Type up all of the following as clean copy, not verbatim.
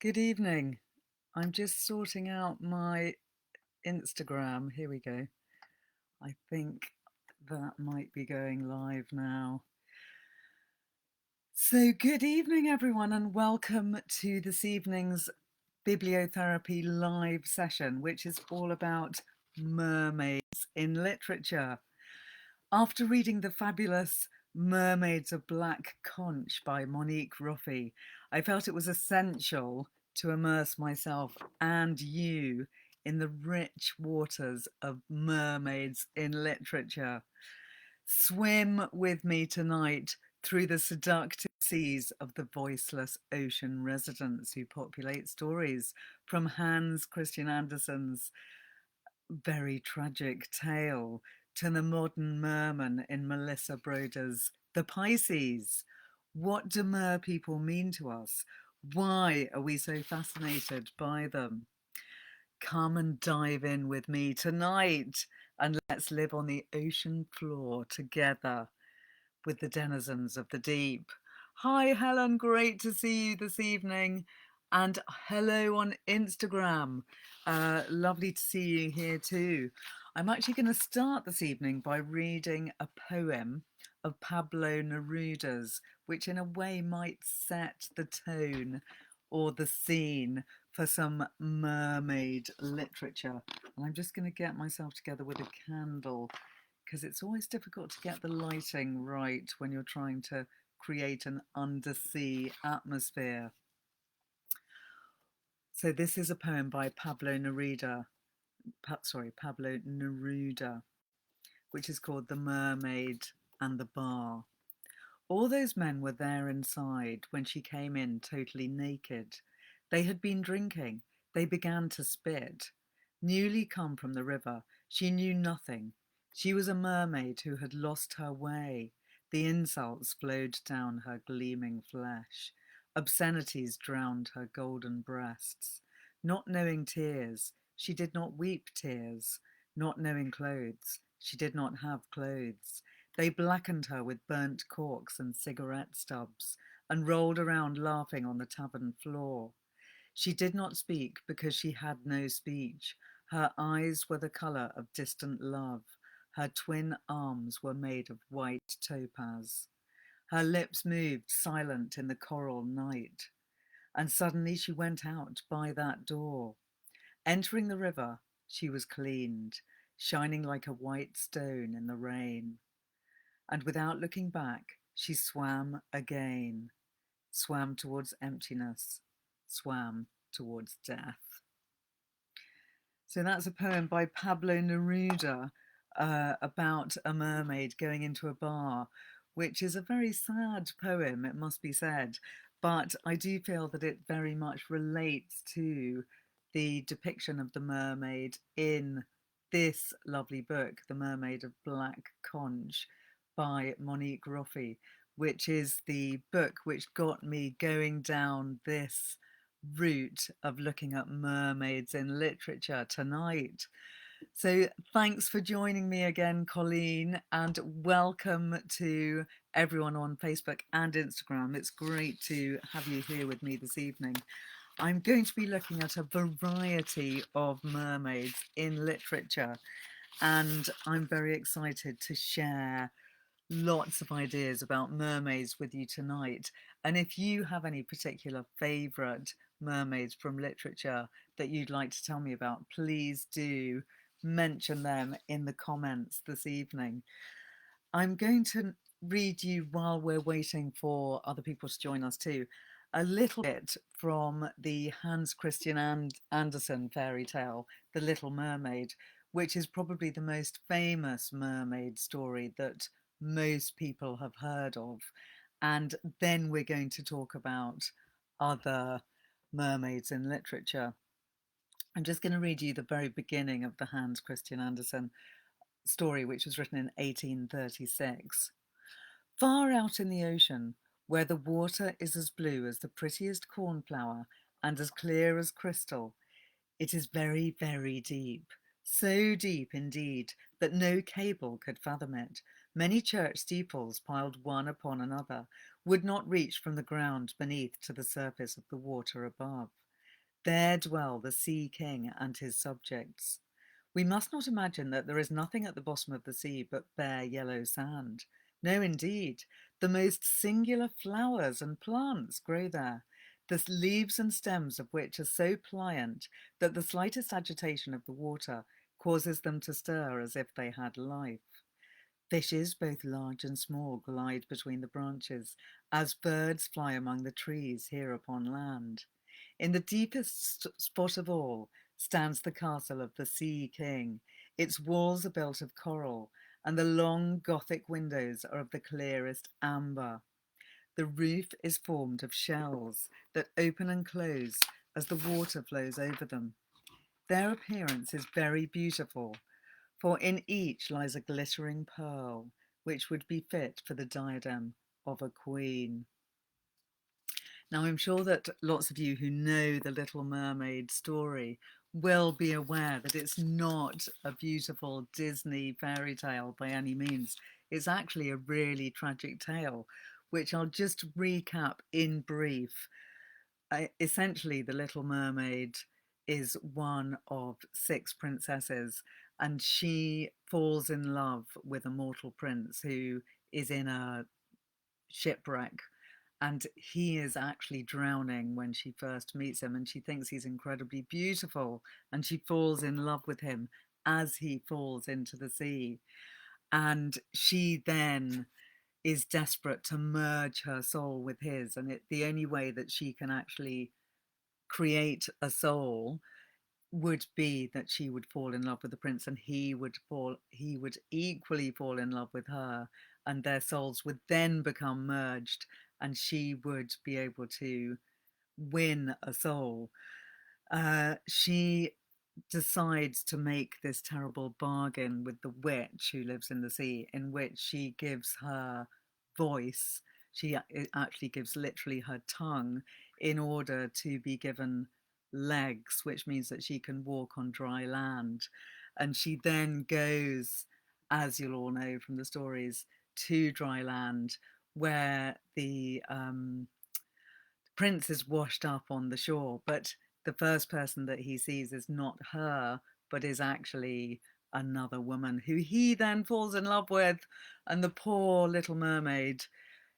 Good evening. I'm just sorting out my Instagram. Here we go. I think that might be going live now. So, good evening, everyone, and welcome to this evening's bibliotherapy live session, which is all about mermaids in literature. After reading the fabulous Mermaids of Black Conch by Monique Ruffy, I felt it was essential to immerse myself and you in the rich waters of mermaids in literature. Swim with me tonight through the seductive seas of the voiceless ocean residents who populate stories from Hans Christian Andersen's very tragic tale to the modern merman in Melissa Broder's The Pisces. What do mer people mean to us? Why are we so fascinated by them? Come and dive in with me tonight and let's live on the ocean floor together with the denizens of the deep. Hi, Helen, great to see you this evening. And hello on Instagram. Lovely to see you here too. I'm actually going to start this evening by reading a poem of Pablo Neruda's, which in a way might set the tone or the scene for some mermaid literature. And I'm just going to get myself together with a candle because it's always difficult to get the lighting right when you're trying to create an undersea atmosphere. So this is a poem by Pablo Neruda, which is called The Mermaid and the Bar. All those men were there inside when she came in totally naked. They had been drinking. They began to spit. Newly come from the river, she knew nothing. She was a mermaid who had lost her way. The insults flowed down her gleaming flesh. Obscenities drowned her golden breasts. Not knowing tears, she did not weep tears. Not knowing clothes, she did not have clothes. They blackened her with burnt corks and cigarette stubs and rolled around laughing on the tavern floor. She did not speak because she had no speech. Her eyes were the colour of distant love. Her twin arms were made of white topaz. Her lips moved silent in the coral night. And suddenly she went out by that door. Entering the river, she was cleaned, shining like a white stone in the rain. And without looking back, she swam again, swam towards emptiness, swam towards death. So that's a poem by Pablo Neruda about a mermaid going into a bar, which is a very sad poem, it must be said. But I do feel that it very much relates to the depiction of the mermaid in this lovely book, The Mermaid of Black Conch by Monique Ruffy, which is the book which got me going down this route of looking at mermaids in literature tonight. So thanks for joining me again, Colleen, and welcome to everyone on Facebook and Instagram. It's great to have you here with me this evening. I'm going to be looking at a variety of mermaids in literature, and I'm very excited to share lots of ideas about mermaids with you tonight. And if you have any particular favourite mermaids from literature that you'd like to tell me about, please do mention them in the comments this evening. I'm going to read you, while we're waiting for other people to join us too, a little bit from the Hans Christian Andersen fairy tale, The Little Mermaid, which is probably the most famous mermaid story that most people have heard of. And then we're going to talk about other mermaids in literature. I'm just going to read you the very beginning of the Hans Christian Andersen story, which was written in 1836. Far out in the ocean, where the water is as blue as the prettiest cornflower and as clear as crystal, it is very, very deep. So deep indeed that no cable could fathom it. Many church steeples piled one upon another would not reach from the ground beneath to the surface of the water above. There dwell the sea king and his subjects. We must not imagine that there is nothing at the bottom of the sea but bare yellow sand. No, indeed, the most singular flowers and plants grow there, the leaves and stems of which are so pliant that the slightest agitation of the water causes them to stir as if they had life. Fishes, both large and small, glide between the branches, as birds fly among the trees here upon land. In the deepest spot of all stands the castle of the Sea King. Its walls are built of coral, and the long Gothic windows are of the clearest amber. The roof is formed of shells that open and close as the water flows over them. Their appearance is very beautiful, for in each lies a glittering pearl, which would be fit for the diadem of a queen. Now, I'm sure that lots of you who know the Little Mermaid story will be aware that it's not a beautiful Disney fairy tale by any means. It's actually a really tragic tale, which I'll just recap in brief. Essentially, the Little Mermaid is one of six princesses, and she falls in love with a mortal prince who is in a shipwreck, and he is actually drowning when she first meets him, and she thinks he's incredibly beautiful, and she falls in love with him as he falls into the sea. And she then is desperate to merge her soul with his, and the only way that she can actually create a soul would be that she would fall in love with the prince, and he would equally fall in love with her, and their souls would then become merged, and she would be able to win a soul. She decides to make this terrible bargain with the witch who lives in the sea, in which she gives her voice. She actually gives literally her tongue in order to be given legs, which means that she can walk on dry land. And she then goes, as you'll all know from the stories, to dry land, where the prince is washed up on the shore, but the first person that he sees is not her, but is actually another woman who he then falls in love with. And the poor little mermaid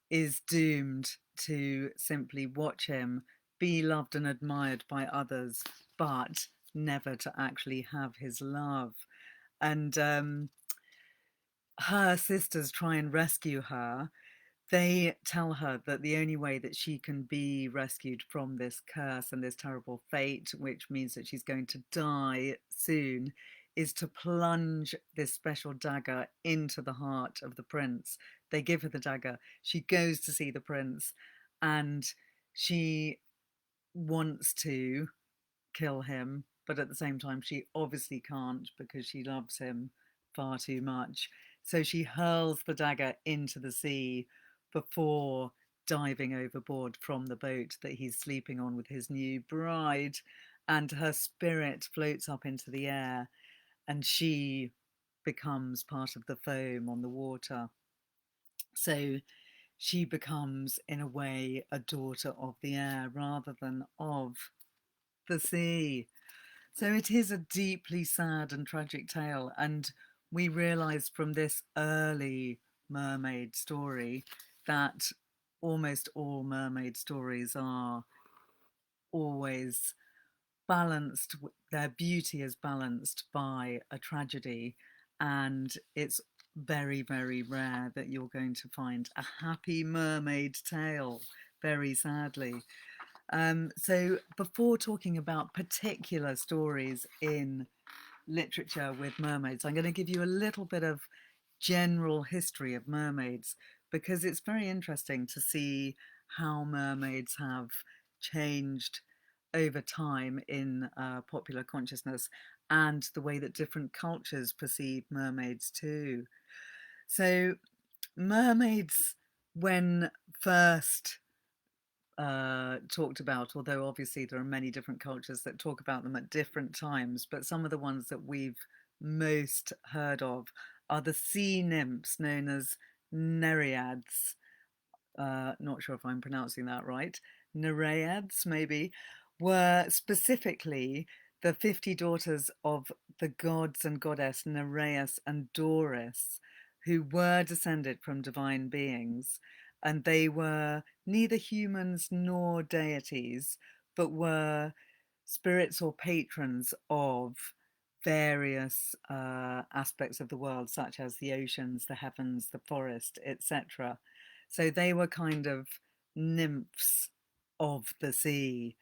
is doomed to simply watch him be loved and admired by others, but never to actually have his love. And her sisters try and rescue her. They tell her that the only way that she can be rescued from this curse and this terrible fate, which means that she's going to die soon, is to plunge this special dagger into the heart of the prince. They give her the dagger. She goes to see the prince, and she wants to kill him, but at the same time, she obviously can't because she loves him far too much. So she hurls the dagger into the sea before diving overboard from the boat that he's sleeping on with his new bride. And her spirit floats up into the air, and she becomes part of the foam on the water. So she becomes, in a way, a daughter of the air rather than of the sea. So it is a deeply sad and tragic tale, and we realise from this early mermaid story that almost all mermaid stories are always balanced, their beauty is balanced by a tragedy, and it's very, very rare that you're going to find a happy mermaid tale, very sadly. So before talking about particular stories in literature with mermaids, I'm going to give you a little bit of general history of mermaids, because it's very interesting to see how mermaids have changed over time in popular consciousness, and the way that different cultures perceive mermaids too. So mermaids, when first talked about, although obviously there are many different cultures that talk about them at different times, but some of the ones that we've most heard of are the sea nymphs known as nereids. Not sure if I'm pronouncing that right. Nereids, maybe, were specifically the 50 daughters of the gods and goddess Nereus and Doris, who were descended from divine beings, and they were neither humans nor deities, but were spirits or patrons of various aspects of the world, such as the oceans, the heavens, the forest, etc. So they were kind of nymphs of the sea.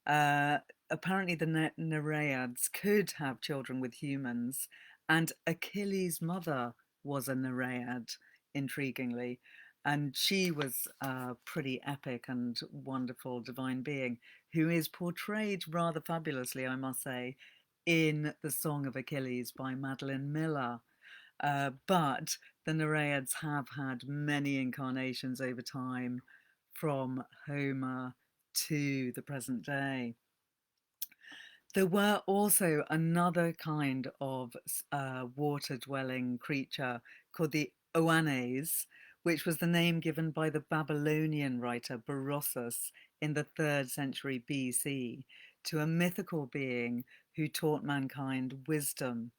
Uh, Apparently, the Nereids could have children with humans, and Achilles' mother was a Nereid, intriguingly. And she was a pretty epic and wonderful divine being who is portrayed rather fabulously, I must say, in The Song of Achilles by Madeline Miller. But the Nereids have had many incarnations over time, from Homer to the present day. There were also another kind of water-dwelling creature called the Oannes, which was the name given by the Babylonian writer Berosus in the 3rd century BC to a mythical being who taught mankind wisdom.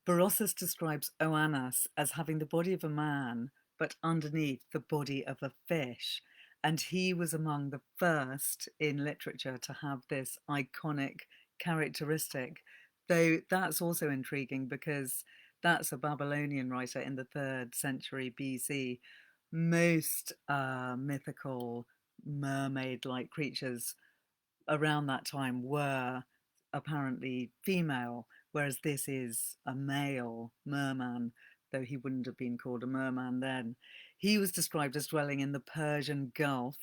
Berosus describes Oannes as having the body of a man, but underneath the body of a fish. And he was among the first in literature to have this iconic characteristic, though that's also intriguing because that's a Babylonian writer in the 3rd century BC. Most mythical mermaid-like creatures around that time were apparently female, whereas this is a male merman, though he wouldn't have been called a merman then. He was described as dwelling in the Persian Gulf,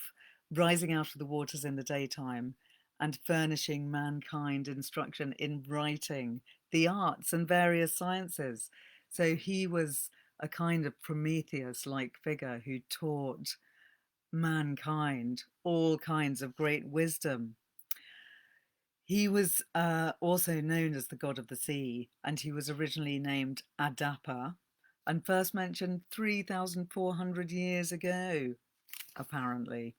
rising out of the waters in the daytime, and furnishing mankind instruction in writing, the arts, and various sciences. So he was a kind of Prometheus-like figure who taught mankind all kinds of great wisdom. He was also known as the god of the sea, and he was originally named Adapa and first mentioned 3,400 years ago, apparently.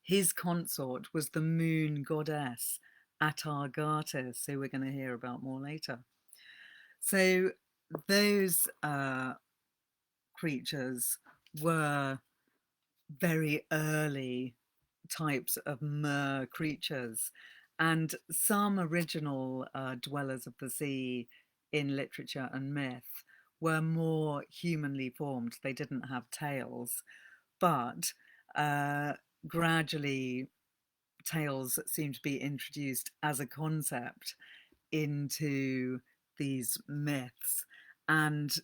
His consort was the moon goddess Atargatis, who we're going to hear about more later. So those creatures were very early types of mer creatures, and some original dwellers of the sea in literature and myth were more humanly formed. They didn't have tails, but gradually tails seem to be introduced as a concept into these myths, and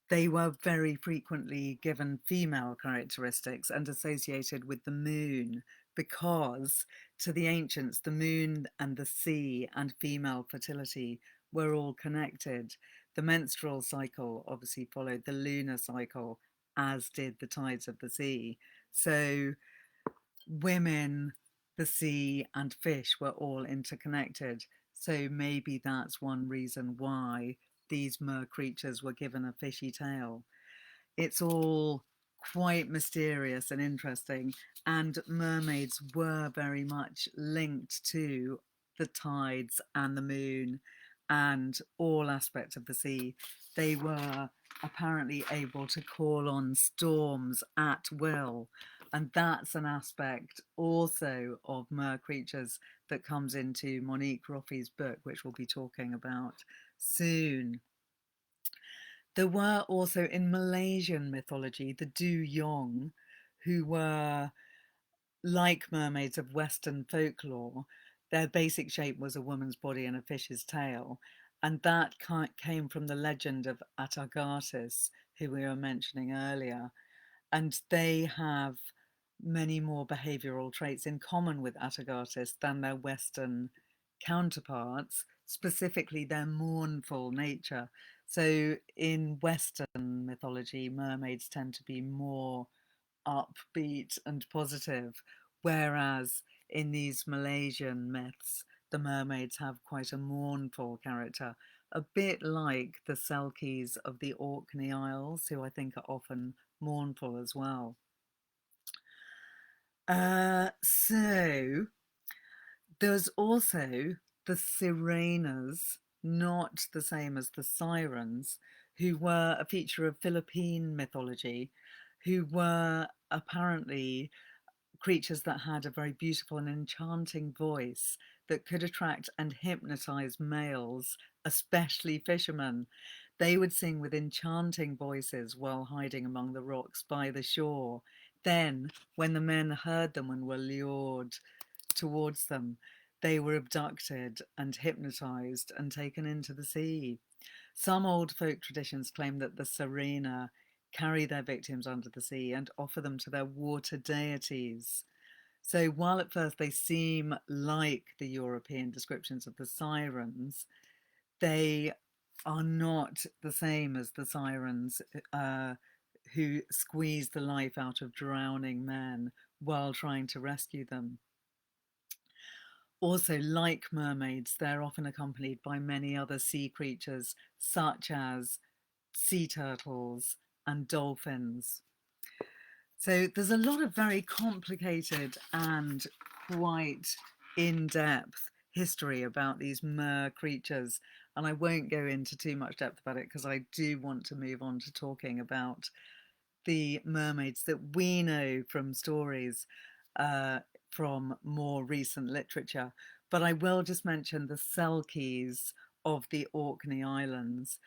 they were very frequently given female characteristics and associated with the moon, because to the ancients, the moon and the sea and female fertility were all connected. The menstrual cycle obviously followed the lunar cycle, as did the tides of the sea. So women, the sea, and fish were all interconnected. So maybe that's one reason why these mer creatures were given a fishy tail. It's all quite mysterious and interesting, and mermaids were very much linked to the tides and the moon and all aspects of the sea. They were apparently able to call on storms at will, and that's an aspect also of mer creatures that comes into Monique Roffey's book, which we'll be talking about soon. There were also in Malaysian mythology the Duyong, who were like mermaids of Western folklore. Their basic shape was a woman's body and a fish's tail, and that came from the legend of Atargatis, who we were mentioning earlier. And they have many more behavioural traits in common with Atargatis than their Western counterparts, specifically their mournful nature. So in Western mythology, mermaids tend to be more upbeat and positive, whereas in these Malaysian myths, the mermaids have quite a mournful character, a bit like the Selkies of the Orkney Isles, who I think are often mournful as well. So There's also the Sirenas, not the same as the Sirens, who were a feature of Philippine mythology, who were apparently creatures that had a very beautiful and enchanting voice that could attract and hypnotize males, especially fishermen. They would sing with enchanting voices while hiding among the rocks by the shore. Then, when the men heard them and were lured towards them, they were abducted and hypnotized and taken into the sea. Some old folk traditions claim that the Sirena carry their victims under the sea and offer them to their water deities. So while at first they seem like the European descriptions of the sirens, they are not the same as the sirens who squeeze the life out of drowning men while trying to rescue them. Also, like mermaids, they're often accompanied by many other sea creatures, such as sea turtles and dolphins. So there's a lot of very complicated and quite in-depth history about these mer creatures, and I won't go into too much depth about it because I do want to move on to talking about the mermaids that we know from stories from more recent literature. But I will just mention the Selkies of the Orkney Islands,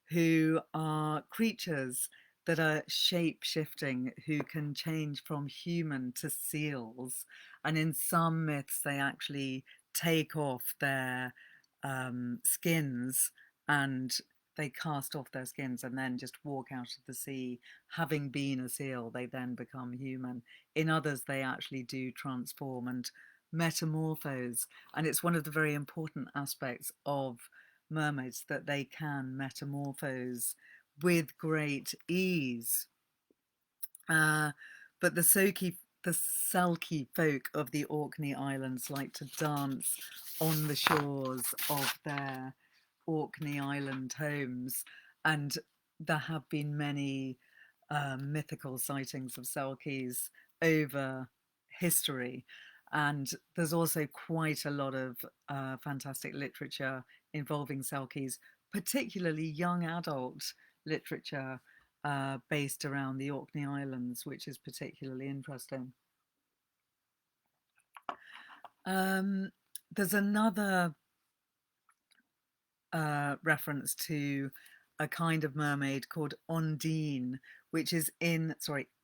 who are creatures that are shape-shifting, who can change from human to seals. And in some myths, they actually take off their skins, and they cast off their skins and then just walk out of the sea. Having been a seal, they then become human. In others, they actually do transform and metamorphose. And it's one of the very important aspects of mermaids that they can metamorphose with great ease. But the Selkie folk of the Orkney Islands like to dance on the shores of their Orkney Island homes, and there have been many mythical sightings of Selkies over history. And there's also quite a lot of fantastic literature involving Selkies, particularly young adult literature based around the Orkney Islands, which is particularly interesting. There's another reference to a kind of mermaid called Undine, which is in,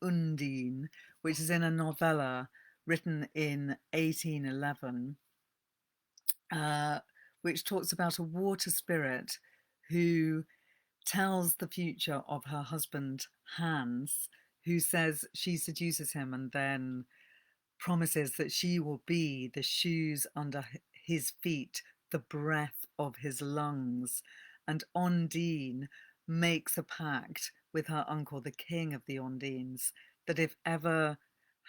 Undine, which is in a novella written in 1811, which talks about a water spirit who tells the future of her husband, Hans, who says she seduces him and then promises that she will be the shoes under his feet, the breath of his lungs. And Ondine makes a pact with her uncle, the king of the Ondines, that if ever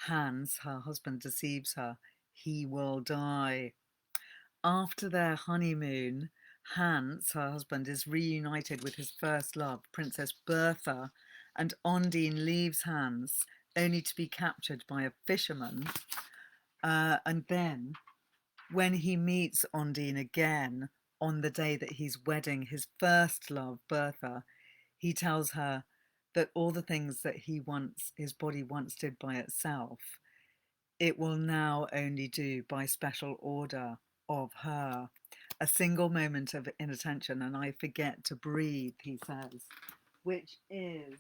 Hans, her husband, deceives her, he will die. After their honeymoon, Hans, her husband, is reunited with his first love, Princess Bertha, and Ondine leaves Hans only to be captured by a fisherman. And then, when he meets Ondine again on the day that he's wedding his first love, Bertha, he tells her that all the things that his body once did by itself, it will now only do by special order of her. A single moment of inattention and I forget to breathe, he says, which is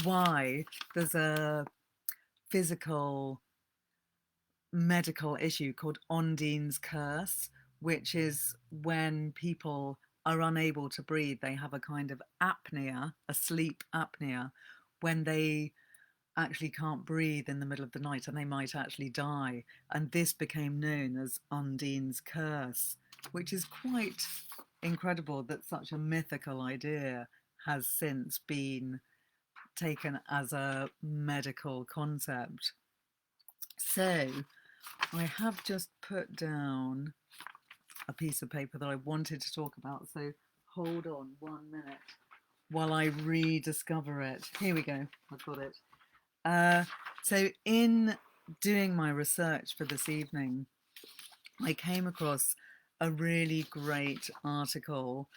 why there's a physical medical issue called Ondine's curse, which is when people are unable to breathe, they have a kind of apnea, a sleep apnea, when they actually can't breathe in the middle of the night and they might actually die. And this became known as Ondine's curse, which is quite incredible that such a mythical idea has since been taken as a medical concept. So I have just put down a piece of paper that I wanted to talk about, so hold on 1 minute while I rediscover it. Here we go, I've got it. So in doing my research for this evening, I came across a really great article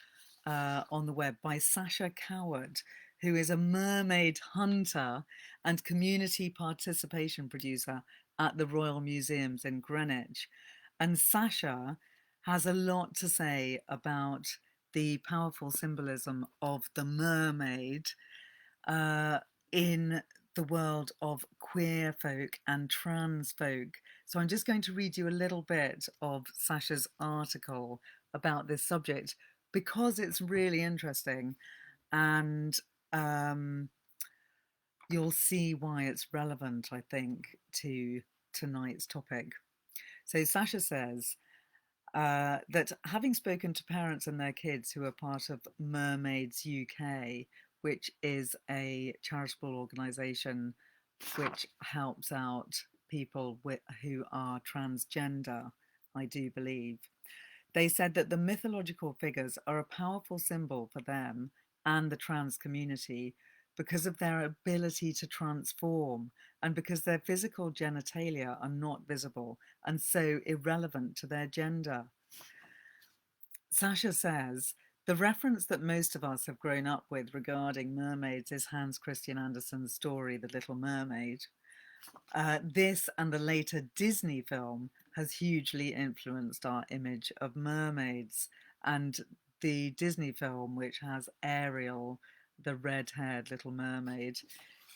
on the web by Sasha Coward, who is a mermaid hunter and community participation producer at the Royal Museums in Greenwich. And Sasha has a lot to say about the powerful symbolism of the mermaid in the world of queer folk and trans folk. So I'm just going to read you a little bit of Sasha's article about this subject because it's really interesting, and you'll see why it's relevant, I think, to tonight's topic. So Sasha says, that having spoken to parents and their kids who are part of Mermaids UK, which is a charitable organisation which helps out people who are transgender, I do believe, they said that the mythological figures are a powerful symbol for them and the trans community because of their ability to transform and because their physical genitalia are not visible and so irrelevant to their gender. Sasha says, the reference that most of us have grown up with regarding mermaids is Hans Christian Andersen's story, The Little Mermaid. This and the later Disney film has hugely influenced our image of mermaids. And the Disney film, which has Ariel, the red-haired Little Mermaid,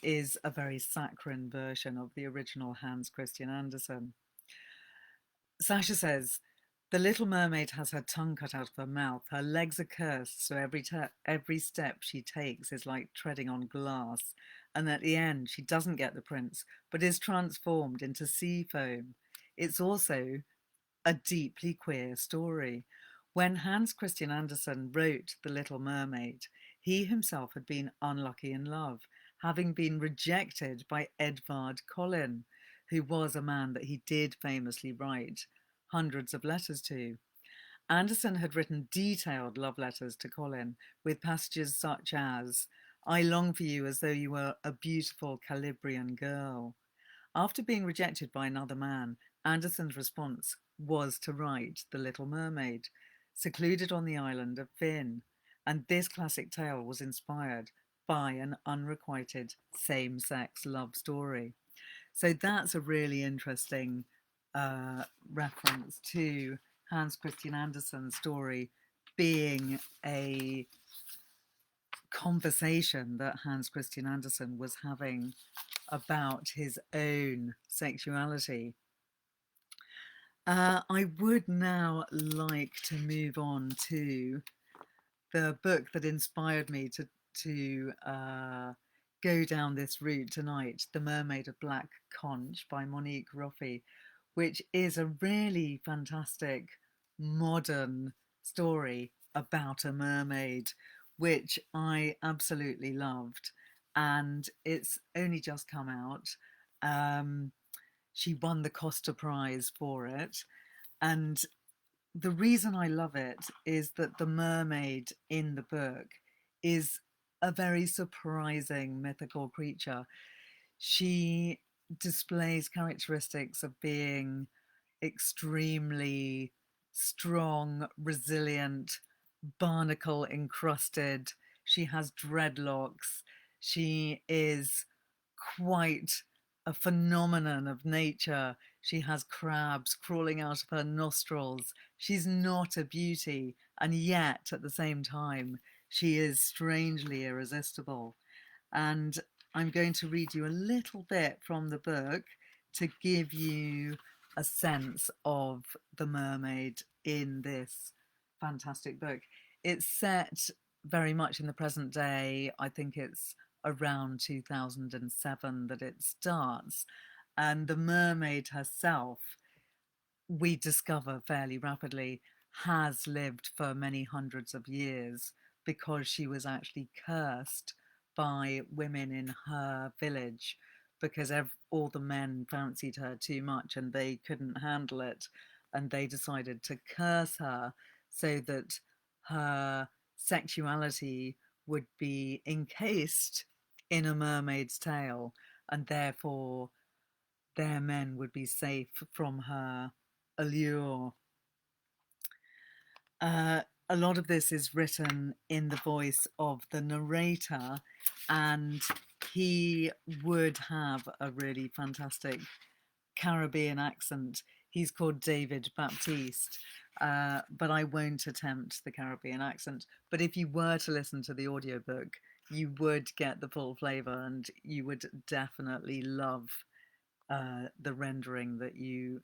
is a very saccharine version of the original Hans Christian Andersen. Sasha says, the Little Mermaid has her tongue cut out of her mouth. Her legs are cursed, so every step she takes is like treading on glass. And at the end, she doesn't get the prince, but is transformed into sea foam. It's also a deeply queer story. When Hans Christian Andersen wrote The Little Mermaid, he himself had been unlucky in love, having been rejected by Edvard Collin, who was a man that he did famously write hundreds of letters to. Andersen had written detailed love letters to Collin, with passages such as, I long for you as though you were a beautiful Calabrian girl. After being rejected by another man, Andersen's response was to write The Little Mermaid, secluded on the island of Finn, and this classic tale was inspired by an unrequited same-sex love story. So that's a really interesting reference to Hans Christian Andersen's story being a conversation that Hans Christian Andersen was having about his own sexuality. I would now like to move on to the book that inspired me to go down this route tonight, The Mermaid of Black Conch by Monique Roffey, which is a really fantastic modern story about a mermaid, which I absolutely loved. And it's only just come out. She won the Costa Prize for it. And the reason I love it is that the mermaid in the book is a very surprising mythical creature. She displays characteristics of being extremely strong, resilient, barnacle encrusted. She has dreadlocks. She is quite a phenomenon of nature. She has crabs crawling out of her nostrils. She's not a beauty, and yet at the same time, she is strangely irresistible. And I'm going to read you a little bit from the book to give you a sense of the mermaid in this fantastic book. It's set very much in the present day. I think it's around 2007 that it starts. And the mermaid herself, we discover fairly rapidly, has lived for many hundreds of years because she was actually cursed by women in her village because all the men fancied her too much and they couldn't handle it, and they decided to curse her so that her sexuality would be encased in a mermaid's tail, and therefore their men would be safe from her allure. A lot of this is written in the voice of the narrator, and he would have a really fantastic Caribbean accent. He's called David Baptiste, but I won't attempt the Caribbean accent. But if you were to listen to the audiobook, you would get the full flavour, and you would definitely love the rendering that you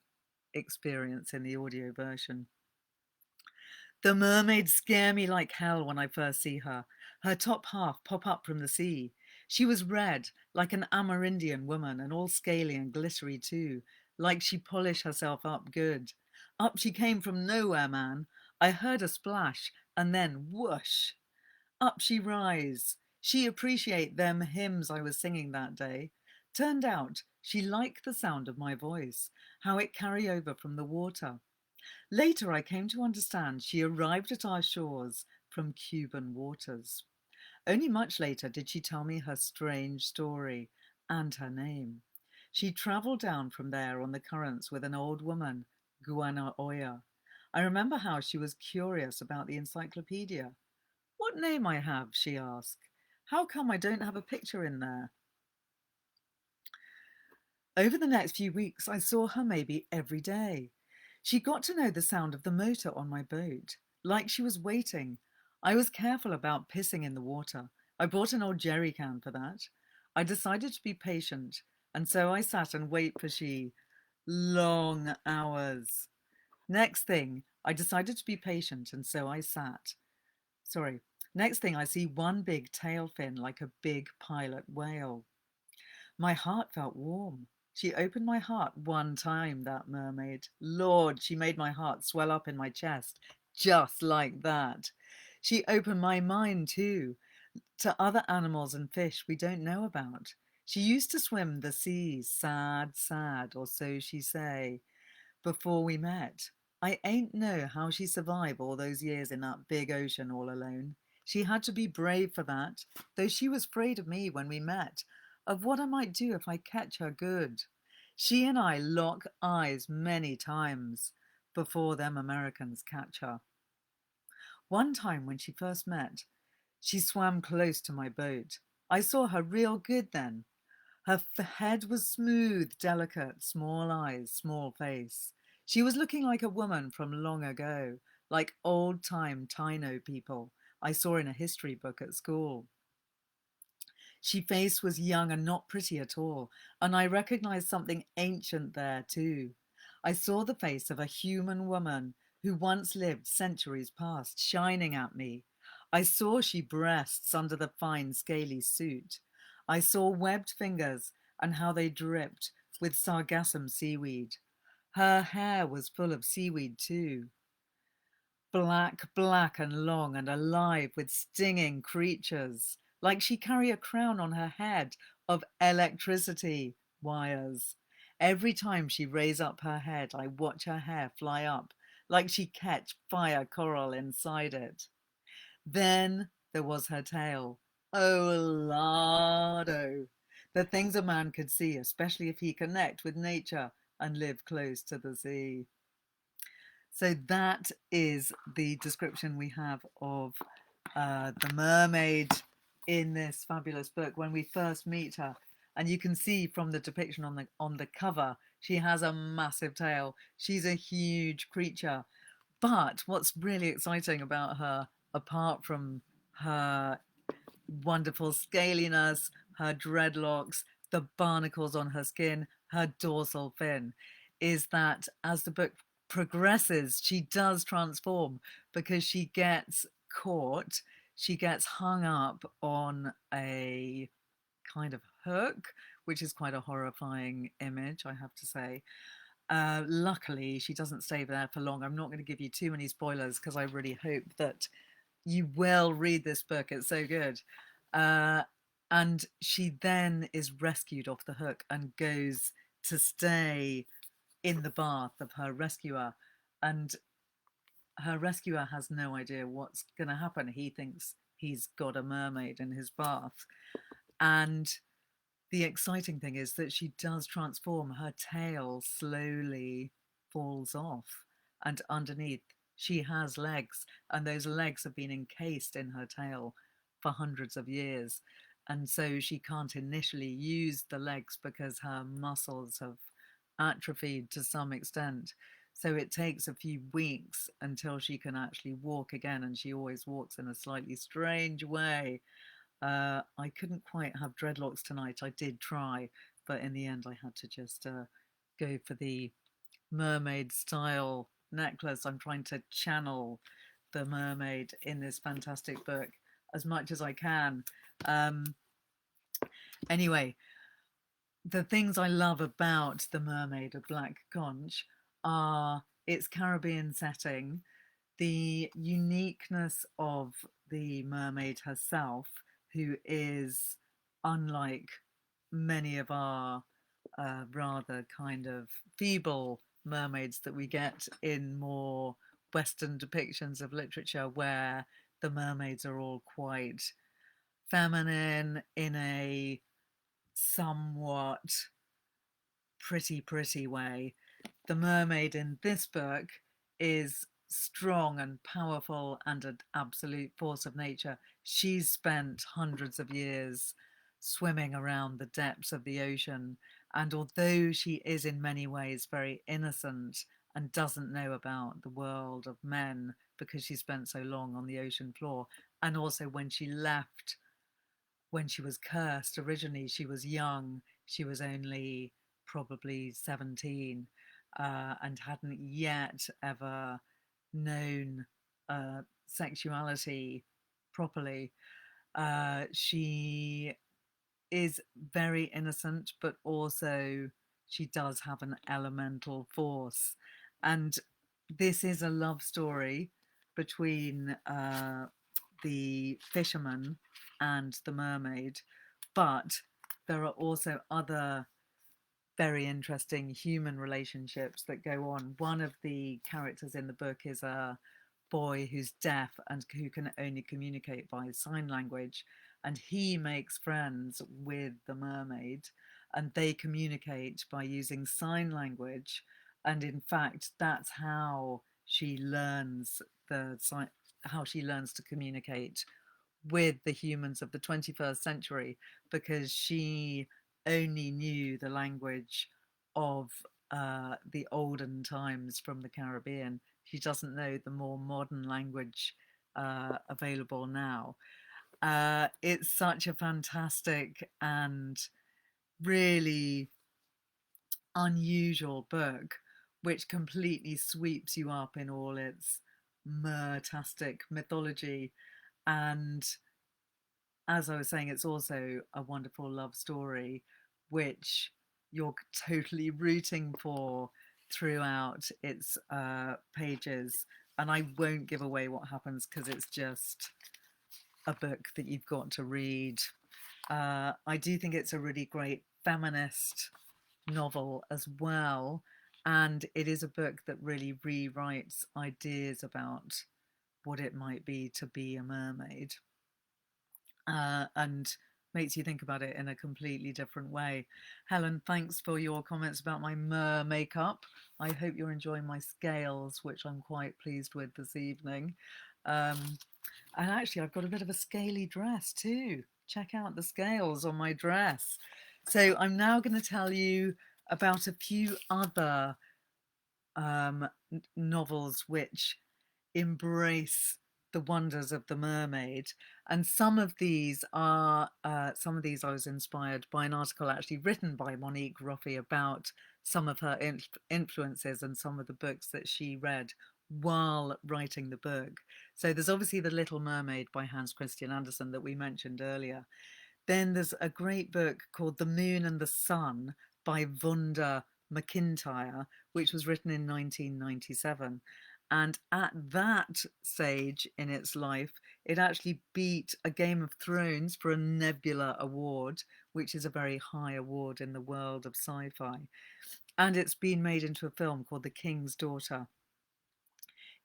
experience in the audio version. The mermaids scare me like hell when I first see her. Her top half pop up from the sea. She was red, like an Amerindian woman, and all scaly and glittery too, like she polished herself up good. Up she came from nowhere, man. I heard a splash, and then whoosh. Up she rise. She appreciate them hymns I was singing that day. Turned out she liked the sound of my voice, how it carry over from the water. Later, I came to understand she arrived at our shores from Cuban waters. Only much later did she tell me her strange story and her name. She travelled down from there on the currents with an old woman, Guana Oya. I remember how she was curious about the encyclopedia. What name I have, she asked. How come I don't have a picture in there? Over the next few weeks, I saw her maybe every day. She got to know the sound of the motor on my boat, like she was waiting. I was careful about pissing in the water. I bought an old jerry can for that. I decided to be patient, and so I sat and wait for she. Long hours. Next thing, I decided to be patient, and so I sat. Sorry. Next thing, I see one big tail fin like a big pilot whale. My heart felt warm. She opened my heart one time, that mermaid. Lord, she made my heart swell up in my chest, just like that. She opened my mind too, to other animals and fish we don't know about. She used to swim the seas, sad, sad, or so she say, before we met. I ain't know how she survived all those years in that big ocean all alone. She had to be brave for that, though she was afraid of me when we met, of what I might do if I catch her good. She and I lock eyes many times before them Americans catch her. One time when she first met, she swam close to my boat. I saw her real good then. Her head was smooth, delicate, small eyes, small face. She was looking like a woman from long ago, like old-time Taino people I saw in a history book at school. She face was young and not pretty at all, and I recognized something ancient there too. I saw the face of a human woman who once lived centuries past, shining at me. I saw she breasts under the fine scaly suit. I saw webbed fingers and how they dripped with sargassum seaweed. Her hair was full of seaweed too. Black, black and long and alive with stinging creatures, like she carry a crown on her head of electricity wires. Every time she raise up her head, I watch her hair fly up, like she catch fire coral inside it. Then there was her tail. Oh, lardo. The things a man could see, especially if he connect with nature and live close to the sea. So that is the description we have of the mermaid in this fabulous book when we first meet her. And you can see from the depiction on the cover, she has a massive tail. She's a huge creature. But what's really exciting about her, apart from her wonderful scaliness, her dreadlocks, the barnacles on her skin, her dorsal fin, is that as the book progresses, she does transform because she gets caught, she gets hung up on a kind of hook, which is quite a horrifying image, I have to say. Luckily, she doesn't stay there for long. I'm not going to give you too many spoilers because I really hope that you will read this book. It's so good. And she then is rescued off the hook and goes to stay in the bath of her rescuer. And her rescuer has no idea what's going to happen. He thinks he's got a mermaid in his bath. And the exciting thing is that she does transform. Her tail slowly falls off, and underneath she has legs, and those legs have been encased in her tail for hundreds of years. And so she can't initially use the legs because her muscles have atrophied to some extent. So it takes a few weeks until she can actually walk again, and she always walks in a slightly strange way. I couldn't quite have dreadlocks tonight. I did try, but in the end, I had to just go for the mermaid style necklace. I'm trying to channel the mermaid in this fantastic book as much as I can. Anyway, the things I love about The Mermaid of Black Conch are its Caribbean setting, the uniqueness of the mermaid herself, who is unlike many of our rather kind of feeble mermaids that we get in more Western depictions of literature, where the mermaids are all quite feminine in a somewhat pretty way. The mermaid in this book is strong and powerful and an absolute force of nature. She's spent hundreds of years swimming around the depths of the ocean, and although she is in many ways very innocent and doesn't know about the world of men because she spent so long on the ocean floor, and also when she left, when she was cursed originally, she was young. She was only probably 17, and hadn't yet ever known sexuality properly. She is very innocent, but also she does have an elemental force. And this is a love story between the fisherman and the mermaid, but there are also other very interesting human relationships that go on. One of the characters in the book is a boy who's deaf and who can only communicate by sign language, and he makes friends with the mermaid, and they communicate by using sign language. And in fact, that's how she learns how she learns to communicate with the humans of the 21st century, because she only knew the language of the olden times from the Caribbean. She doesn't know the more modern language available now. It's such a fantastic and really unusual book, which completely sweeps you up in all its mertastic mythology. And as I was saying, it's also a wonderful love story, which you're totally rooting for throughout its pages. And I won't give away what happens because it's just a book that you've got to read. I do think it's a really great feminist novel as well. And it is a book that really rewrites ideas about what it might be to be a mermaid, and makes you think about it in a completely different way. Helen, thanks for your comments about my mer makeup. I hope you're enjoying my scales, which I'm quite pleased with this evening. Um, and actually, I've got a bit of a scaly dress too. Check out the scales on my dress. So I'm now going to tell you about a few other novels which embrace the wonders of the mermaid. And some of these I was inspired by an article actually written by Monique Roffey about some of her influences and some of the books that she read while writing the book. So there's obviously The Little Mermaid by Hans Christian Andersen that we mentioned earlier. Then there's a great book called The Moon and the Sun by Vunda McIntyre, which was written in 1997. And at that stage in its life, it actually beat a Game of Thrones for a Nebula Award, which is a very high award in the world of sci-fi. And it's been made into a film called The King's Daughter.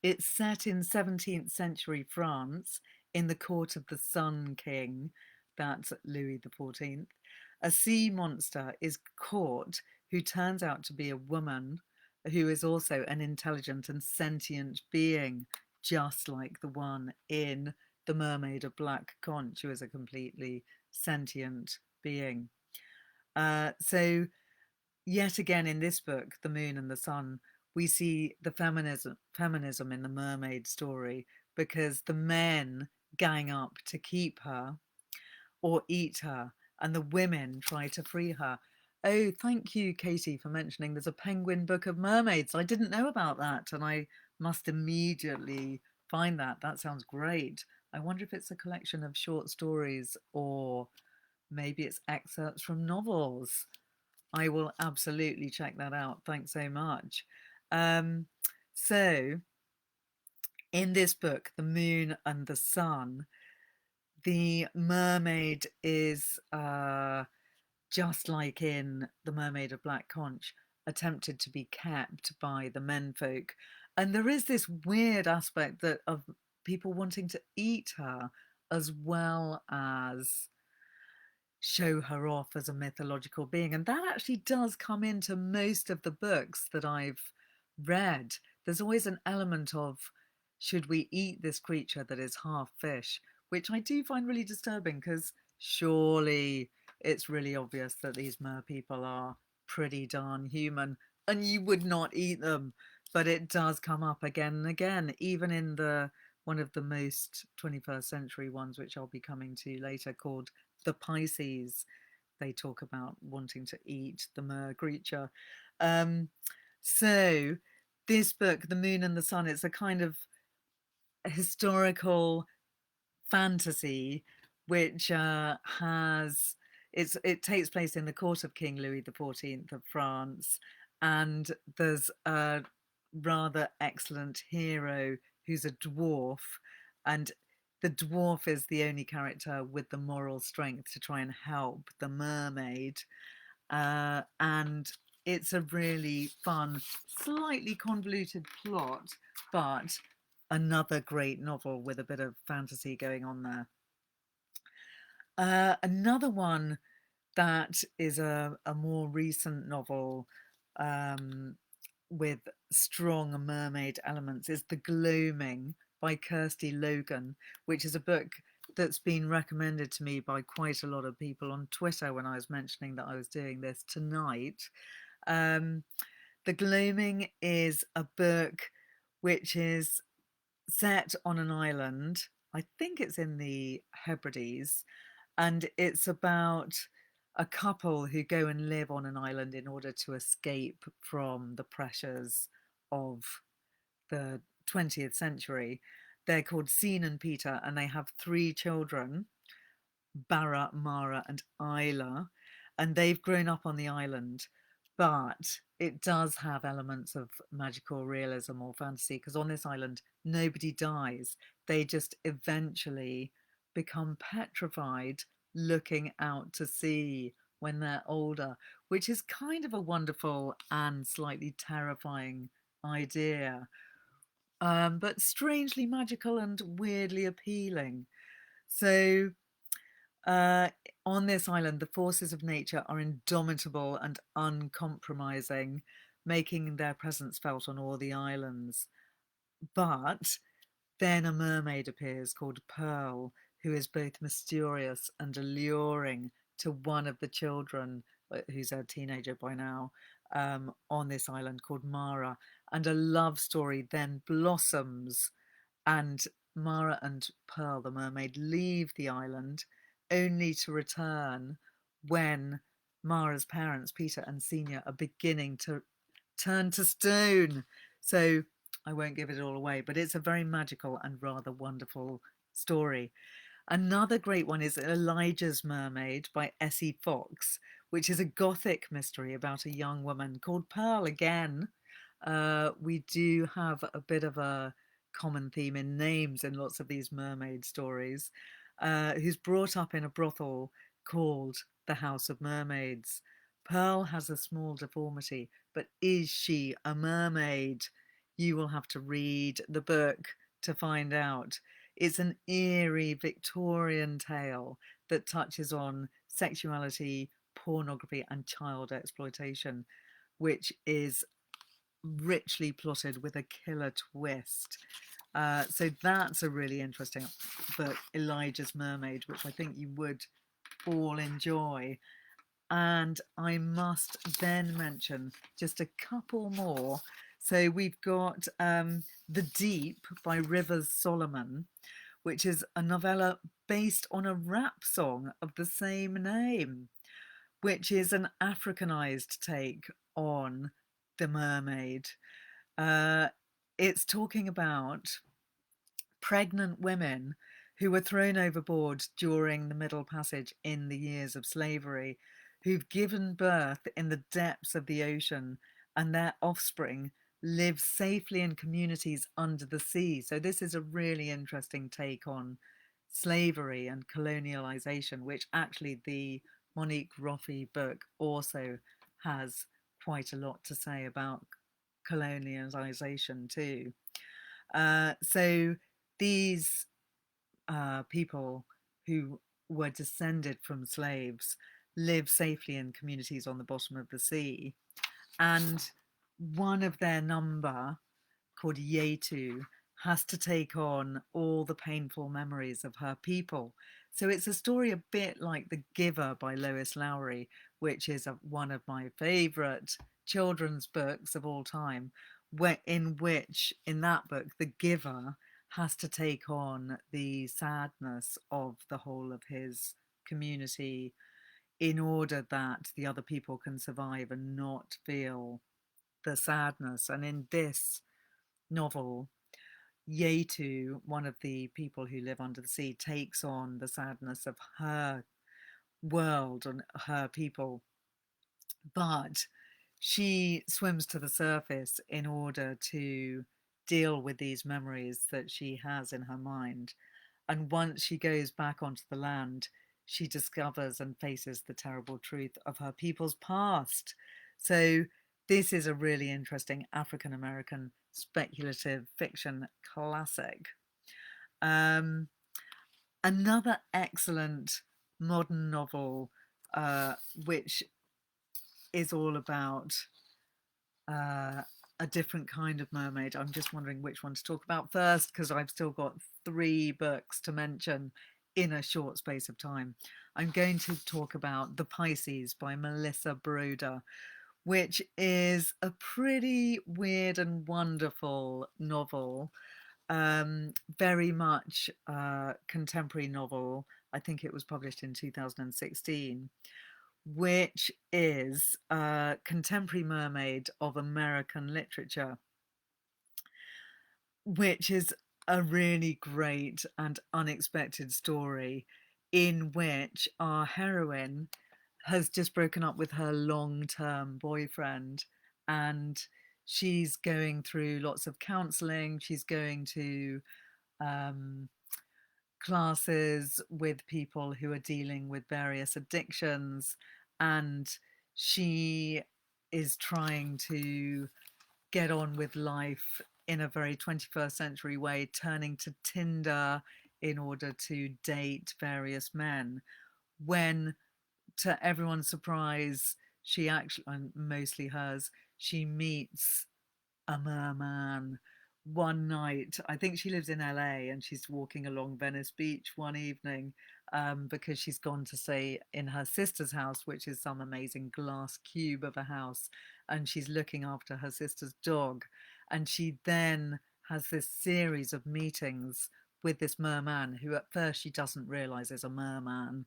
It's set in 17th century France in the court of the Sun King, that's Louis XIV. A sea monster is caught who turns out to be a woman who is also an intelligent and sentient being, just like the one in The Mermaid of Black Conch, who is a completely sentient being. So yet again in this book, The Moon and the Sun, we see the feminism in the mermaid story, because the men gang up to keep her or eat her, and the women try to free her. Oh, thank you, Katie, for mentioning there's a Penguin Book of Mermaids. I didn't know about that, and I must immediately find that. That sounds great. I wonder if it's a collection of short stories, or maybe it's excerpts from novels. I will absolutely check that out. Thanks so much. So, in this book, The Moon and the Sun, the mermaid is just like in The Mermaid of Black Conch, attempted to be kept by the menfolk. And there is this weird aspect that of people wanting to eat her, as well as show her off as a mythological being. And that actually does come into most of the books that I've read. There's always an element of, should we eat this creature that is half fish, which I do find really disturbing, because surely it's really obvious that these mer-people are pretty darn human and you would not eat them. But it does come up again and again, even in the one of the most 21st century ones, which I'll be coming to later, called The Pisces. They talk about wanting to eat the mer creature. So this book, The Moon and the Sun, it's a kind of historical fantasy which it takes place in the court of King Louis XIV of France, and there's a rather excellent hero who's a dwarf, and the dwarf is the only character with the moral strength to try and help the mermaid. And it's a really fun, slightly convoluted plot, but another great novel with a bit of fantasy going on there. Another one that is a more recent novel, with strong mermaid elements, is The Gloaming by Kirsty Logan, which is a book that's been recommended to me by quite a lot of people on Twitter when I was mentioning that I was doing this tonight. The Gloaming is a book which is set on an island. I think it's in the Hebrides, and it's about a couple who go and live on an island in order to escape from the pressures of the 20th century. They're called Scene and Peter, and they have 3 children, Barra, Mara, and Isla, and they've grown up on the island. But it does have elements of magical realism or fantasy, because on this island, nobody dies. They just eventually become petrified looking out to sea when they're older, which is kind of a wonderful and slightly terrifying idea, but strangely magical and weirdly appealing. So on this island, the forces of nature are indomitable and uncompromising, making their presence felt on all the islands. But then a mermaid appears called Pearl, who is both mysterious and alluring to one of the children, who's a teenager by now, on this island, called Mara. And a love story then blossoms, and Mara and Pearl, the mermaid, leave the island, only to return when Mara's parents, Peter and Senior, are beginning to turn to stone. So I won't give it all away, but it's a very magical and rather wonderful story. Another great one is Elijah's Mermaid by Essie Fox, which is a gothic mystery about a young woman called Pearl again. We do have a bit of a common theme in names in lots of these mermaid stories, who's brought up in a brothel called the House of Mermaids. Pearl has a small deformity, but is she a mermaid? You will have to read the book to find out. It's an eerie Victorian tale that touches on sexuality, pornography and child exploitation, which is richly plotted with a killer twist. So that's a really interesting book, Elijah's Mermaid, which I think you would all enjoy. And I must then mention just a couple more. So we've got The Deep by Rivers Solomon, which is a novella based on a rap song of the same name, which is an Africanized take on the mermaid. It's talking about pregnant women who were thrown overboard during the Middle Passage in the years of slavery, who've given birth in the depths of the ocean, and their offspring live safely in communities under the sea. So this is a really interesting take on slavery and colonialization, which actually the Monique Roffey book also has quite a lot to say about colonialization too. So these people who were descended from slaves live safely in communities on the bottom of the sea. And one of their number, called Yetu, has to take on all the painful memories of her people. So it's a story a bit like The Giver by Lois Lowry, which is one of my favourite children's books of all time, in that book, the giver has to take on the sadness of the whole of his community in order that the other people can survive and not feel the sadness. And in this novel, Yetu, one of the people who live under the sea, takes on the sadness of her world and her people, but she swims to the surface in order to deal with these memories that she has in her mind. And once she goes back onto the land, she discovers and faces the terrible truth of her people's past. So this is a really interesting African American speculative fiction classic. Another excellent modern novel, which is all about a different kind of mermaid. I'm just wondering which one to talk about first, because I've still got 3 books to mention in a short space of time. I'm going to talk about The Pisces by Melissa Broder, which is a pretty weird and wonderful novel, very much contemporary novel. I think it was published in 2016, which is a contemporary mermaid of American literature, which is a really great and unexpected story in which our heroine has just broken up with her long-term boyfriend, and she's going through lots of counselling. She's going to classes with people who are dealing with various addictions, and she is trying to get on with life in a very 21st century way, turning to Tinder in order to date various men, when, to everyone's surprise, she actually, and mostly hers, she meets a merman one night. I think she lives in LA, and she's walking along Venice Beach one evening, because she's gone to stay in her sister's house, which is some amazing glass cube of a house, and she's looking after her sister's dog. And she then has this series of meetings with this merman, who at first she doesn't realize is a merman.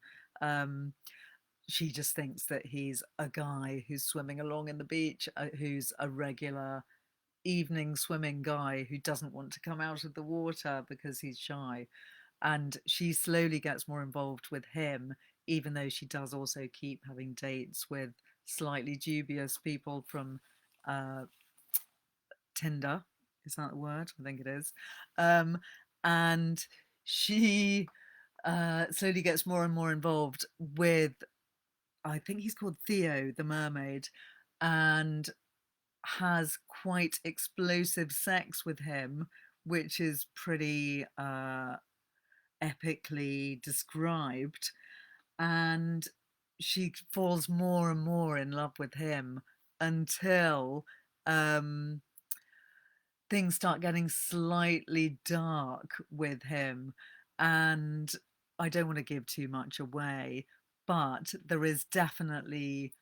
She just thinks that he's a guy who's swimming along in the beach, who's a regular evening swimming guy who doesn't want to come out of the water because he's shy. And she slowly gets more involved with him, even though she does also keep having dates with slightly dubious people from Tinder. Is that the word? I think it is. And she slowly gets more and more involved with, I think he's called Theo, the mermaid, and has quite explosive sex with him, which is pretty epically described. And she falls more and more in love with him until um, things start getting slightly dark with him. And I don't want to give too much away, but there is definitely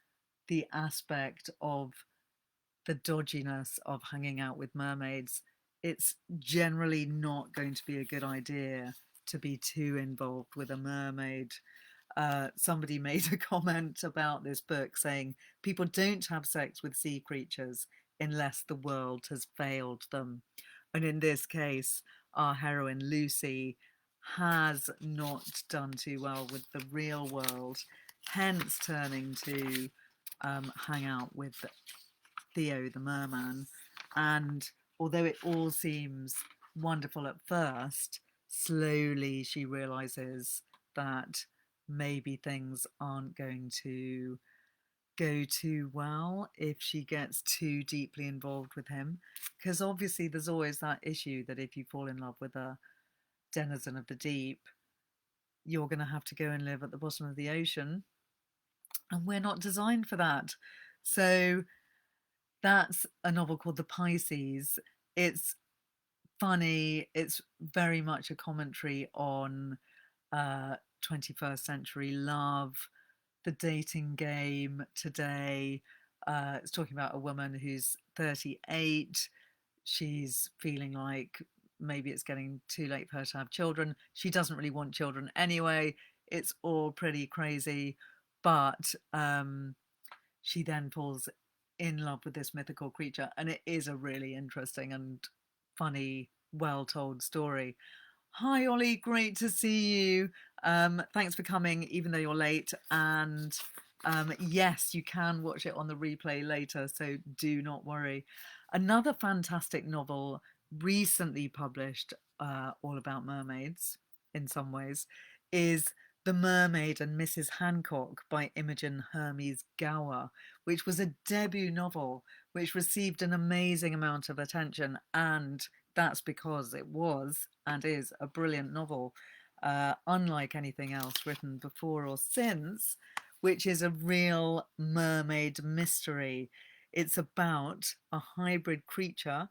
the aspect of the dodginess of hanging out with mermaids. It's generally not going to be a good idea to be too involved with a mermaid. Somebody made a comment about this book saying people don't have sex with sea creatures unless the world has failed them. And in this case, our heroine Lucy has not done too well with the real world, hence turning to hang out with Theo the merman. And although it all seems wonderful at first, slowly she realizes that maybe things aren't going to go too well if she gets too deeply involved with him. Because obviously, there's always that issue that if you fall in love with a denizen of the deep, you're going to have to go and live at the bottom of the ocean. And we're not designed for that. So that's a novel called The Pisces. It's funny. It's very much a commentary on 21st century love, the dating game today. It's talking about a woman who's 38. She's feeling like maybe it's getting too late for her to have children. She doesn't really want children anyway. It's all pretty crazy. But she then falls in love with this mythical creature. And it is a really interesting and funny, well told story. Hi, Ollie. Great to see you. Thanks for coming, even though you're late. And yes, you can watch it on the replay later, so do not worry. Another fantastic novel recently published, all about mermaids in some ways, is The Mermaid and Mrs. Hancock by Imogen Hermes Gower, which was a debut novel which received an amazing amount of attention, and that's because it was and is a brilliant novel, unlike anything else written before or since, which is a real mermaid mystery. It's about a hybrid creature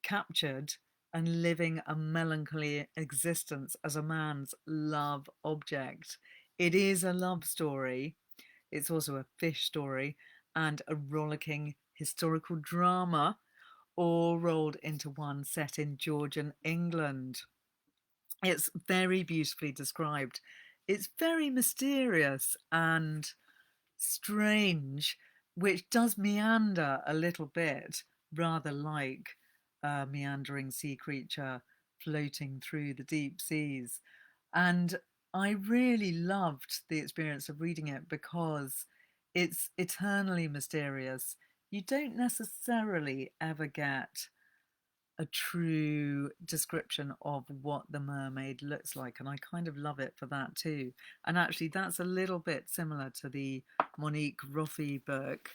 captured and living a melancholy existence as a man's love object. It is a love story. It's also a fish story and a rollicking historical drama, all rolled into one set in Georgian England. It's very beautifully described. It's very mysterious and strange, which does meander a little bit, rather like a meandering sea creature floating through the deep seas. And I really loved the experience of reading it because it's eternally mysterious. You don't necessarily ever get a true description of what the mermaid looks like, and I kind of love it for that too. And actually, that's a little bit similar to the Monique Roffey book,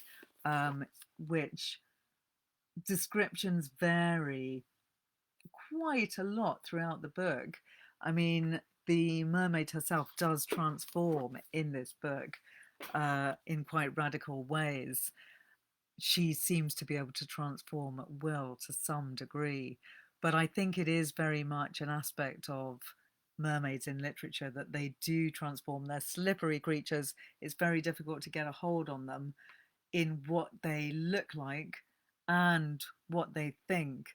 which descriptions vary quite a lot throughout the book. I mean, the mermaid herself does transform in this book in quite radical ways. She seems to be able to transform at will to some degree. But I think it is very much an aspect of mermaids in literature that they do transform. They're slippery creatures. It's very difficult to get a hold on them in what they look like and what they think.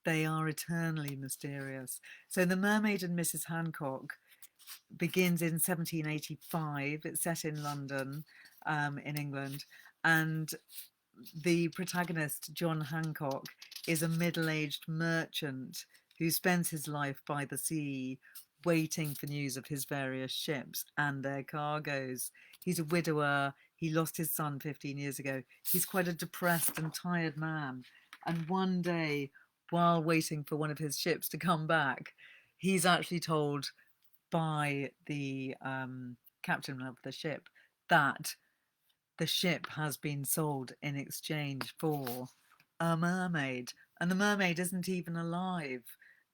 They are eternally mysterious. So The Mermaid and Mrs. Hancock begins in 1785. It's set in London, in England. And the protagonist, John Hancock, is a middle-aged merchant who spends his life by the sea waiting for news of his various ships and their cargoes. He's a widower. He lost his son 15 years ago. He's quite a depressed and tired man. And one day, while waiting for one of his ships to come back, he's actually told by the captain of the ship that the ship has been sold in exchange for a mermaid. And the mermaid isn't even alive.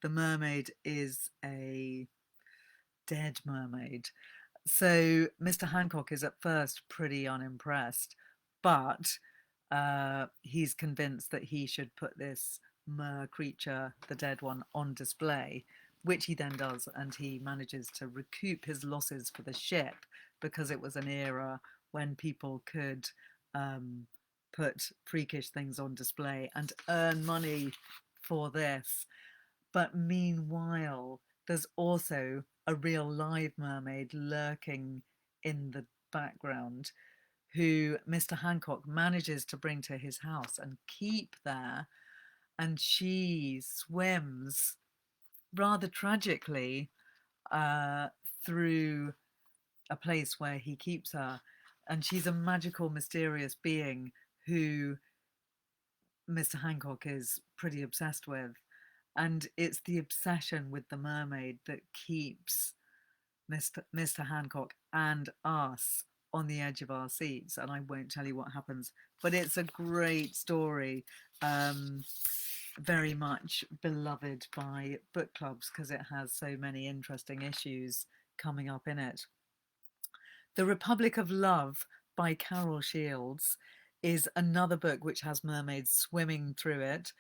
The mermaid is a dead mermaid. So Mr. Hancock is at first pretty unimpressed, but he's convinced that he should put this mer creature, the dead one, on display, which he then does, and he manages to recoup his losses for the ship because it was an era when people could put freakish things on display and earn money for this. But meanwhile, there's also a real live mermaid lurking in the background who Mr. Hancock manages to bring to his house and keep there. And she swims rather tragically uh, through a place where he keeps her. And she's a magical, mysterious being who Mr. Hancock is pretty obsessed with. And it's the obsession with the mermaid that keeps Mr. Hancock and us on the edge of our seats. And I won't tell you what happens, but it's a great story. Very much beloved by book clubs because it has so many interesting issues coming up in it. The Republic of Love by Carol Shields is another book which has mermaids swimming through it,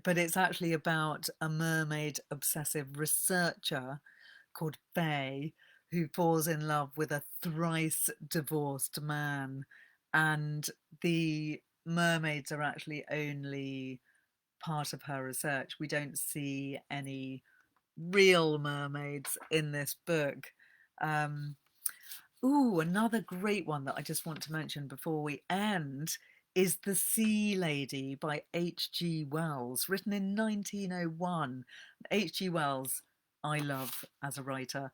but it's actually about a mermaid obsessive researcher called Faye who falls in love with a thrice divorced man, and the mermaids are actually only part of her research. We don't see any real mermaids in this book. Another great one that I just want to mention before we end is The Sea Lady by H.G. Wells, written in 1901. H.G. Wells, I love as a writer.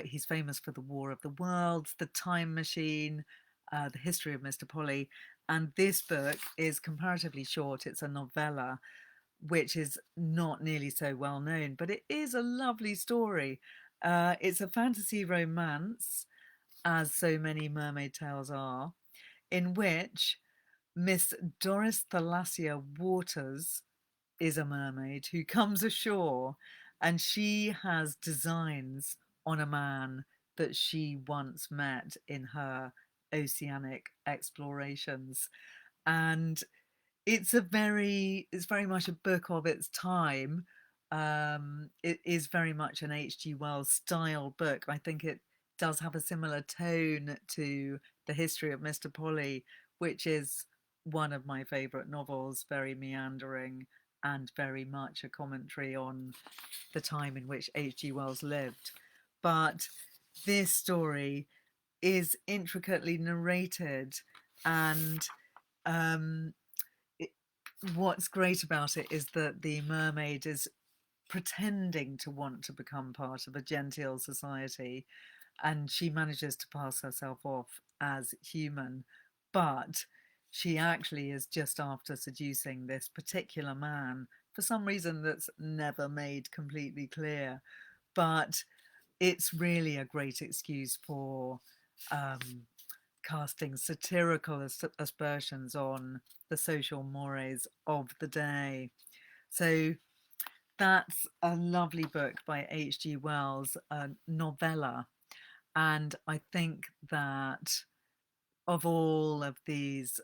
He's famous for The War of the Worlds, The Time Machine, The History of Mr. Polly. And this book is comparatively short. It's a novella, which is not nearly so well known, but it is a lovely story. It's a fantasy romance, as so many mermaid tales are, in which Miss Doris Thalassia Waters is a mermaid who comes ashore and she has designs on a man that she once met in her oceanic explorations. And it's very much a book of its time. It is very much an H.G. Wells style book. I think it does have a similar tone to The History of Mr. Polly, which is one of my favourite novels, very meandering and very much a commentary on the time in which H.G. Wells lived. But this story is intricately narrated, and um, what's great about it is that the mermaid is pretending to want to become part of a genteel society, and she manages to pass herself off as human, but she actually is just after seducing this particular man for some reason that's never made completely clear. But it's really a great excuse for casting satirical aspersions on the social mores of the day. So that's a lovely book by H.G. Wells, a novella. And I think that of all of these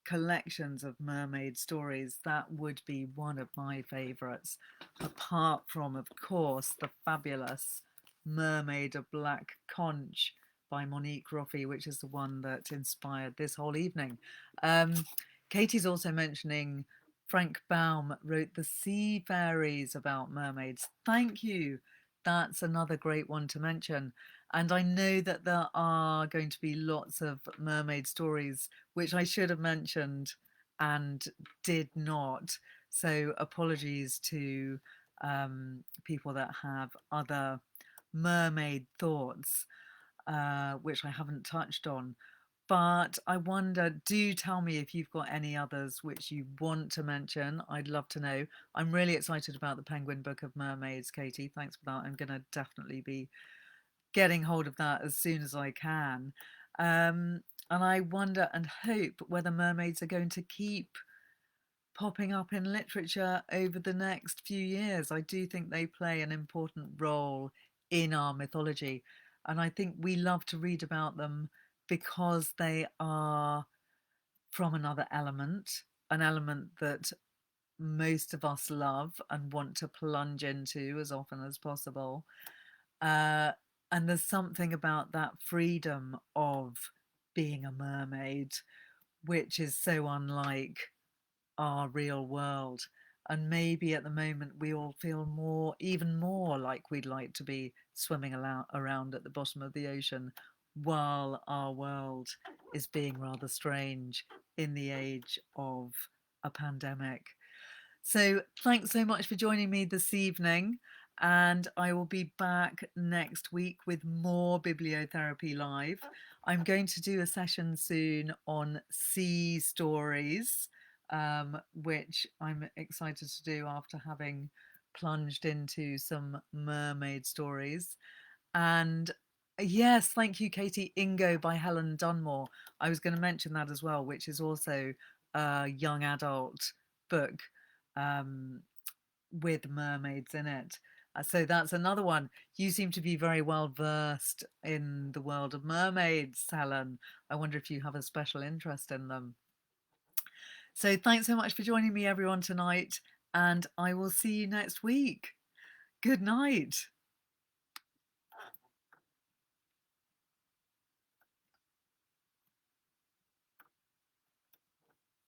collections of mermaid stories, that would be one of my favourites, apart from, of course, the fabulous Mermaid of Black Conch by Monique Roffey, which is the one that inspired this whole evening. Katie's also mentioning Frank Baum wrote The Sea Fairies about mermaids. Thank you. That's another great one to mention. And I know that there are going to be lots of mermaid stories, which I should have mentioned and did not. So apologies to people that have other mermaid thoughts, which I haven't touched on. But I wonder, do tell me if you've got any others which you want to mention. I'd love to know. I'm really excited about the Penguin Book of Mermaids, Katie. Thanks for that. I'm going to definitely be getting hold of that as soon as I can. And I wonder and hope whether mermaids are going to keep popping up in literature over the next few years. I do think they play an important role in our mythology. And I think we love to read about them because they are from another element, an element that most of us love and want to plunge into as often as possible. Uh, and there's something about that freedom of being a mermaid, which is so unlike our real world. And maybe at the moment we all feel more, even more like we'd like to be swimming around at the bottom of the ocean while our world is being rather strange in the age of a pandemic. So thanks so much for joining me this evening. And I will be back next week with more Bibliotherapy Live. I'm going to do a session soon on sea stories, which I'm excited to do after having plunged into some mermaid stories. And yes, thank you, Katie. Ingo by Helen Dunmore. I was going to mention that as well, which is also a young adult book um, with mermaids in it. So that's another one. You seem to be very well versed in the world of mermaids, Helen. I wonder if you have a special interest in them. So thanks so much for joining me, everyone, tonight, and I will see you next week. Good night.